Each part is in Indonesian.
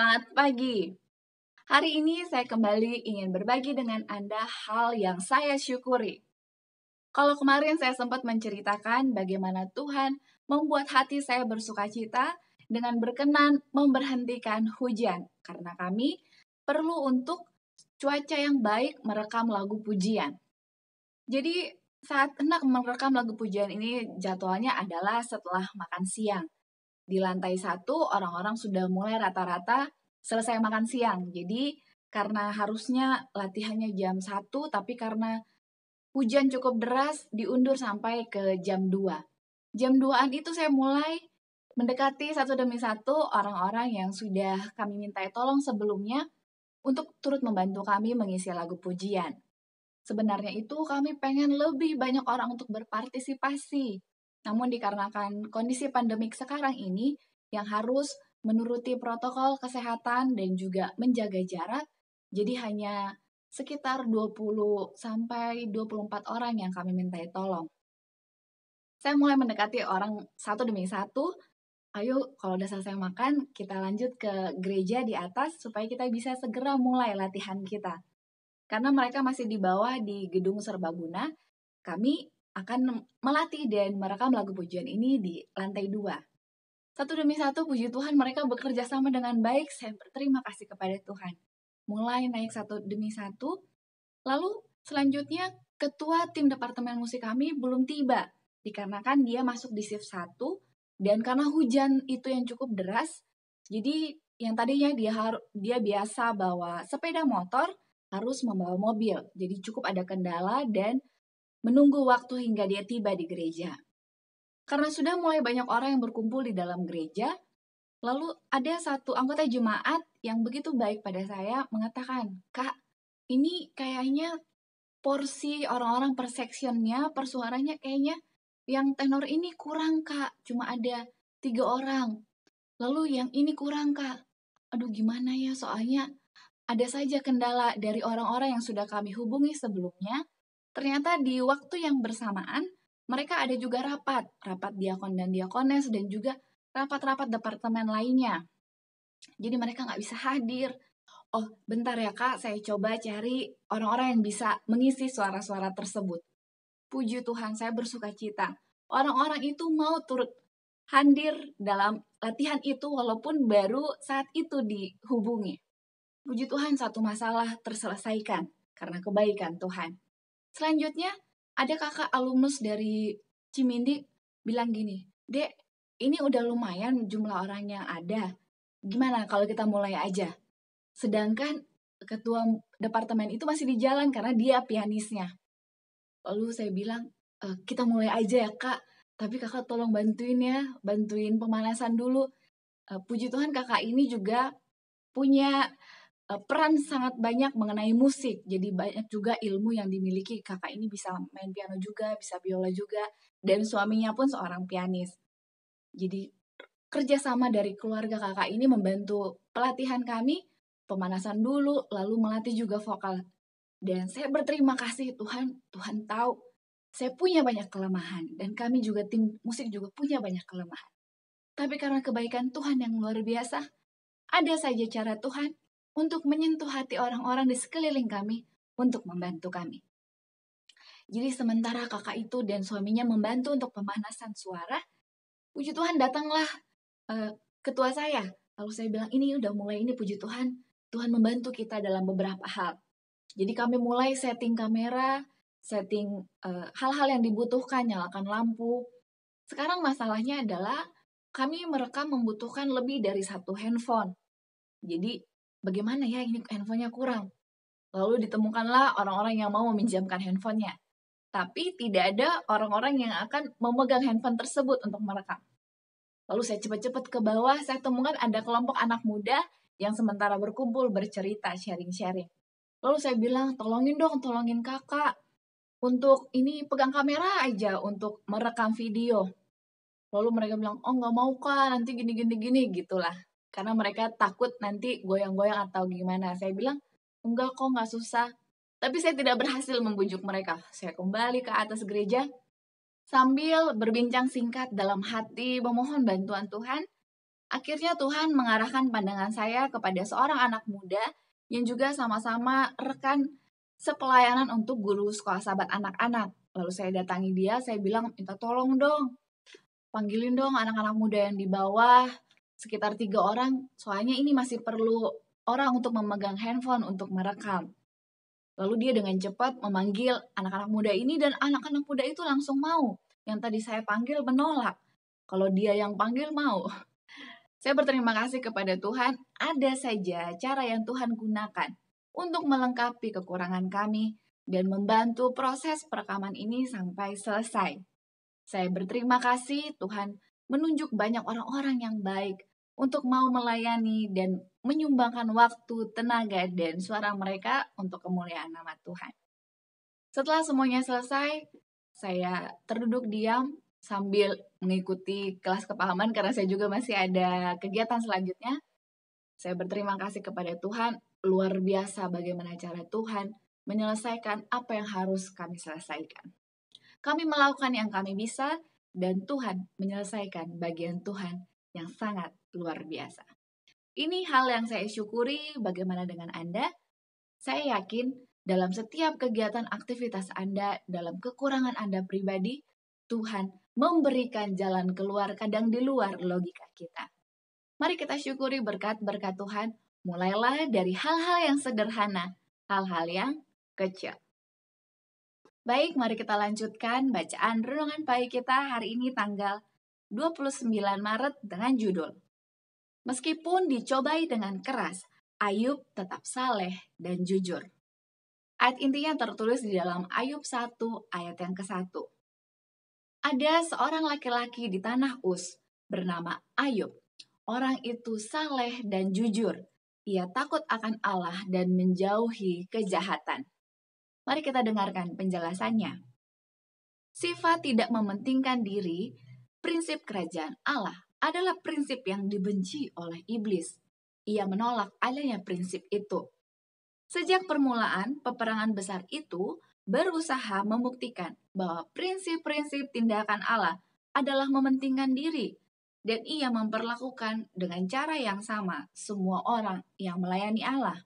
Selamat pagi. Hari ini saya kembali ingin berbagi dengan Anda hal yang saya syukuri. Kalau kemarin saya sempat menceritakan bagaimana Tuhan membuat hati saya bersukacita dengan berkenan memberhentikan hujan, karena kami perlu untuk cuaca yang baik merekam lagu pujian. Jadi saat hendak merekam lagu pujian ini jadwalnya adalah setelah makan siang. Di lantai 1 orang-orang sudah mulai rata-rata selesai makan siang. Jadi karena harusnya latihannya jam 1, tapi karena hujan cukup deras diundur sampai ke jam 2. Jam 2-an itu saya mulai mendekati satu demi satu orang-orang yang sudah kami mintai tolong sebelumnya untuk turut membantu kami mengisi lagu pujian. Sebenarnya itu kami pengen lebih banyak orang untuk berpartisipasi. Namun dikarenakan kondisi pandemik sekarang ini yang harus menuruti protokol kesehatan dan juga menjaga jarak, jadi hanya sekitar 20 sampai 24 orang yang kami mintai tolong. Saya mulai mendekati orang satu demi satu. Ayo, kalau udah selesai makan, kita lanjut ke gereja di atas supaya kita bisa segera mulai latihan kita. Karena mereka masih di bawah di gedung serbaguna, kami akan melatih dan merekam lagu pujian ini di lantai 2. Satu demi satu, puji Tuhan, mereka bekerja sama dengan baik. Saya berterima kasih kepada Tuhan. Mulai naik satu demi satu, lalu selanjutnya ketua tim departemen musik kami belum tiba, dikarenakan dia masuk di shift 1, dan karena hujan itu yang cukup deras, jadi yang tadinya dia biasa bawa sepeda motor, harus membawa mobil. Jadi cukup ada kendala dan menunggu waktu hingga dia tiba di gereja. Karena sudah mulai banyak orang yang berkumpul di dalam gereja, lalu ada satu anggota jemaat yang begitu baik pada saya mengatakan, "Kak, ini kayaknya porsi orang-orang per sectionnya, per suaranya kayaknya yang tenor ini kurang, Kak. Cuma ada 3 orang. Lalu yang ini kurang, Kak. Aduh, gimana ya, soalnya ada saja kendala dari orang-orang yang sudah kami hubungi sebelumnya. Ternyata di waktu yang bersamaan, mereka ada juga rapat diakon dan diakones, dan juga rapat-rapat departemen lainnya. Jadi mereka nggak bisa hadir. Oh, bentar ya Kak, saya coba cari orang-orang yang bisa mengisi suara-suara tersebut. Puji Tuhan, saya bersuka cita. Orang-orang itu mau turut hadir dalam latihan itu walaupun baru saat itu dihubungi. Puji Tuhan, satu masalah terselesaikan karena kebaikan Tuhan. Selanjutnya, ada kakak alumnus dari Cimindi bilang gini, "Dek, ini udah lumayan jumlah orang yang ada. Gimana kalau kita mulai aja?" Sedangkan ketua departemen itu masih di jalan karena dia pianisnya. Lalu saya bilang, "Kita mulai aja ya Kak, tapi kakak tolong bantuin ya, bantuin pemanasan dulu." Puji Tuhan kakak ini juga punya peran sangat banyak mengenai musik. Jadi banyak juga ilmu yang dimiliki. Kakak ini bisa main piano juga, bisa biola juga, dan suaminya pun seorang pianis. Jadi kerjasama dari keluarga kakak ini membantu pelatihan kami, pemanasan dulu, lalu melatih juga vokal. Dan saya berterima kasih Tuhan, Tuhan tahu saya punya banyak kelemahan, dan kami juga tim musik juga punya banyak kelemahan. Tapi karena kebaikan Tuhan yang luar biasa, ada saja cara Tuhan untuk menyentuh hati orang-orang di sekeliling kami untuk membantu kami. Jadi sementara kakak itu dan suaminya membantu untuk pemanasan suara, puji Tuhan datanglah ketua saya. Lalu saya bilang, ini udah mulai ini puji Tuhan, Tuhan membantu kita dalam beberapa hal. Jadi kami mulai setting kamera, setting hal-hal yang dibutuhkan, nyalakan lampu. Sekarang masalahnya adalah kami merekam membutuhkan lebih dari satu handphone. Jadi bagaimana ya ini handphonenya kurang? Lalu ditemukanlah orang-orang yang mau meminjamkan handphonenya. Tapi tidak ada orang-orang yang akan memegang handphone tersebut untuk merekam. Lalu saya cepat-cepat ke bawah, saya temukan ada kelompok anak muda yang sementara berkumpul, bercerita, sharing-sharing. Lalu saya bilang, tolongin kakak. Untuk ini pegang kamera aja untuk merekam video. Lalu mereka bilang, oh nggak mau kak, nanti gini gitulah. Karena mereka takut nanti goyang-goyang atau gimana. Saya bilang, enggak kok, nggak susah. Tapi saya tidak berhasil membujuk mereka. Saya kembali ke atas gereja sambil berbincang singkat dalam hati memohon bantuan Tuhan. Akhirnya Tuhan mengarahkan pandangan saya kepada seorang anak muda yang juga sama-sama rekan sepelayanan untuk guru sekolah sahabat anak-anak. Lalu saya datangi dia, saya bilang, minta tolong dong, panggilin dong anak-anak muda yang di bawah, sekitar 3 orang, soalnya ini masih perlu orang untuk memegang handphone untuk merekam. Lalu dia dengan cepat memanggil anak-anak muda ini dan anak-anak muda itu langsung mau. Yang tadi saya panggil menolak. Kalau dia yang panggil mau. Saya berterima kasih kepada Tuhan, ada saja cara yang Tuhan gunakan untuk melengkapi kekurangan kami dan membantu proses perekaman ini sampai selesai. Saya berterima kasih Tuhan menunjuk banyak orang-orang yang baik untuk mau melayani dan menyumbangkan waktu, tenaga, dan suara mereka untuk kemuliaan nama Tuhan. Setelah semuanya selesai, saya terduduk diam sambil mengikuti kelas kepahaman karena saya juga masih ada kegiatan selanjutnya. Saya berterima kasih kepada Tuhan, luar biasa bagaimana cara Tuhan menyelesaikan apa yang harus kami selesaikan. Kami melakukan yang kami bisa, dan Tuhan menyelesaikan bagian Tuhan yang sangat luar biasa. Ini hal yang saya syukuri. Bagaimana dengan Anda? Saya yakin dalam setiap kegiatan aktivitas Anda, dalam kekurangan Anda pribadi, Tuhan memberikan jalan keluar kadang di luar logika kita. Mari kita syukuri berkat-berkat Tuhan, mulailah dari hal-hal yang sederhana, hal-hal yang kecil. Baik, mari kita lanjutkan bacaan renungan pagi kita hari ini tanggal 29 Maret dengan judul Meskipun dicobai dengan keras, Ayub tetap saleh dan jujur. Ayat intinya tertulis di dalam Ayub 1 ayat yang ke-1. Ada seorang laki-laki di tanah Uz bernama Ayub. Orang itu saleh dan jujur. Ia takut akan Allah dan menjauhi kejahatan. Mari kita dengarkan penjelasannya. Sifat tidak mementingkan diri, prinsip kerajaan Allah adalah prinsip yang dibenci oleh iblis. Ia menolak adanya prinsip itu. Sejak permulaan, peperangan besar itu berusaha membuktikan bahwa prinsip-prinsip tindakan Allah adalah mementingkan diri, dan ia memperlakukan dengan cara yang sama semua orang yang melayani Allah.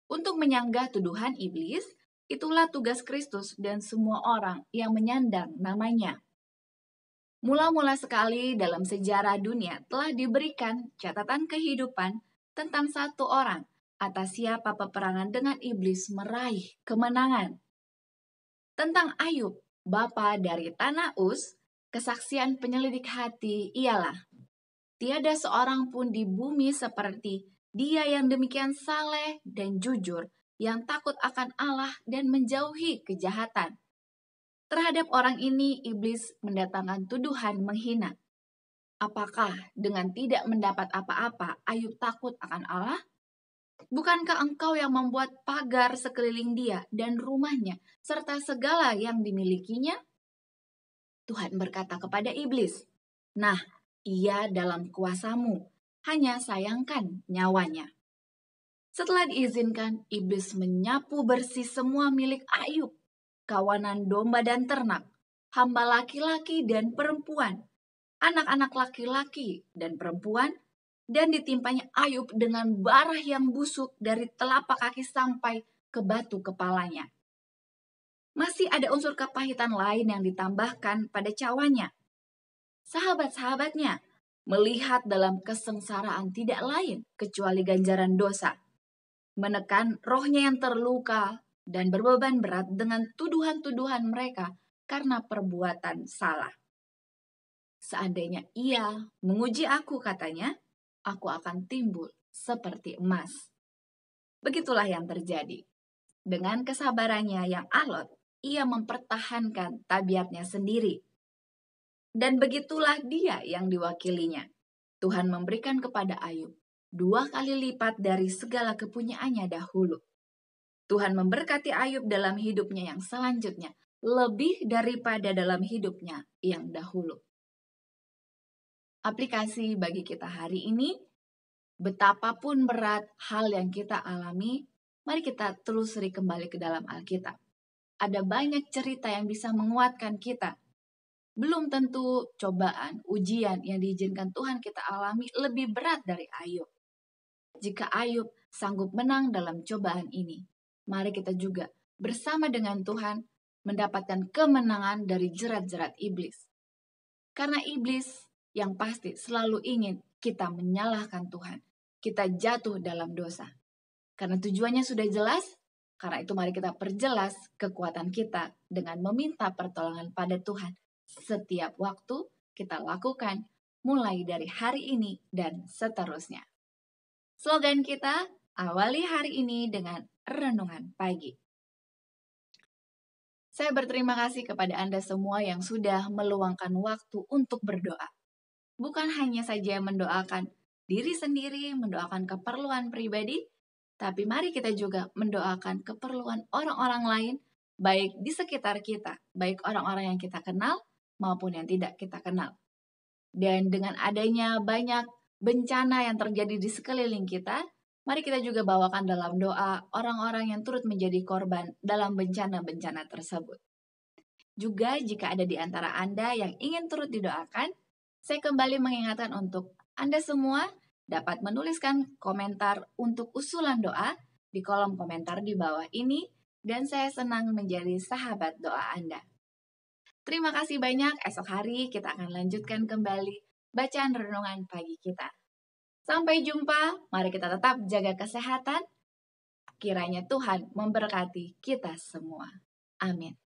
Untuk menyanggah tuduhan iblis, itulah tugas Kristus dan semua orang yang menyandang namanya. Mula-mula sekali dalam sejarah dunia telah diberikan catatan kehidupan tentang satu orang atas siapa peperangan dengan iblis meraih kemenangan. Tentang Ayub, bapa dari tanah Uz, kesaksian penyelidik hati ialah, tiada seorang pun di bumi seperti dia yang demikian saleh dan jujur, yang takut akan Allah dan menjauhi kejahatan. Terhadap orang ini, iblis mendatangkan tuduhan menghina. Apakah dengan tidak mendapat apa-apa, Ayub takut akan Allah? Bukankah engkau yang membuat pagar sekeliling dia dan rumahnya, serta segala yang dimilikinya? Tuhan berkata kepada iblis, nah, ia dalam kuasamu, hanya sayangkan nyawanya. Setelah diizinkan, iblis menyapu bersih semua milik Ayub, kawanan domba dan ternak, hamba laki-laki dan perempuan, anak-anak laki-laki dan perempuan, dan ditimpanya Ayub dengan barah yang busuk dari telapak kaki sampai ke batu kepalanya. Masih ada unsur kepahitan lain yang ditambahkan pada cawanya. Sahabat-sahabatnya melihat dalam kesengsaraan tidak lain kecuali ganjaran dosa, menekan rohnya yang terluka dan berbeban berat dengan tuduhan-tuduhan mereka karena perbuatan salah. Seandainya ia menguji aku, katanya, aku akan timbul seperti emas. Begitulah yang terjadi. Dengan kesabarannya yang alot, ia mempertahankan tabiatnya sendiri. Dan begitulah dia yang diwakilinya. Tuhan memberikan kepada Ayub 2 kali lipat dari segala kepunyaannya dahulu. Tuhan memberkati Ayub dalam hidupnya yang selanjutnya, lebih daripada dalam hidupnya yang dahulu. Aplikasi bagi kita hari ini, betapapun berat hal yang kita alami, mari kita telusuri kembali ke dalam Alkitab. Ada banyak cerita yang bisa menguatkan kita. belum tentu cobaan, ujian yang diizinkan Tuhan kita alami lebih berat dari Ayub. Jika Ayub sanggup menang dalam cobaan ini, mari kita juga bersama dengan Tuhan mendapatkan kemenangan dari jerat-jerat iblis. Karena iblis yang pasti selalu ingin kita menyalahkan Tuhan, kita jatuh dalam dosa. Karena tujuannya sudah jelas, karena itu mari kita perjelas kekuatan kita dengan meminta pertolongan pada Tuhan. Setiap waktu kita lakukan mulai dari hari ini dan seterusnya. Slogan kita, awali hari ini dengan renungan pagi. Saya berterima kasih kepada Anda semua yang sudah meluangkan waktu untuk berdoa. Bukan hanya saja mendoakan diri sendiri, mendoakan keperluan pribadi, tapi mari kita juga mendoakan keperluan orang-orang lain, baik di sekitar kita, baik orang-orang yang kita kenal maupun yang tidak kita kenal. Dan dengan adanya banyak bencana yang terjadi di sekeliling kita, mari kita juga bawakan dalam doa orang-orang yang turut menjadi korban dalam bencana-bencana tersebut. Juga jika ada di antara Anda yang ingin turut didoakan, saya kembali mengingatkan untuk Anda semua dapat menuliskan komentar untuk usulan doa di kolom komentar di bawah ini, dan saya senang menjadi sahabat doa Anda. Terima kasih banyak, esok hari kita akan lanjutkan kembali bacaan renungan pagi kita. Sampai jumpa, mari kita tetap jaga kesehatan. Kiranya Tuhan memberkati kita semua. Amin.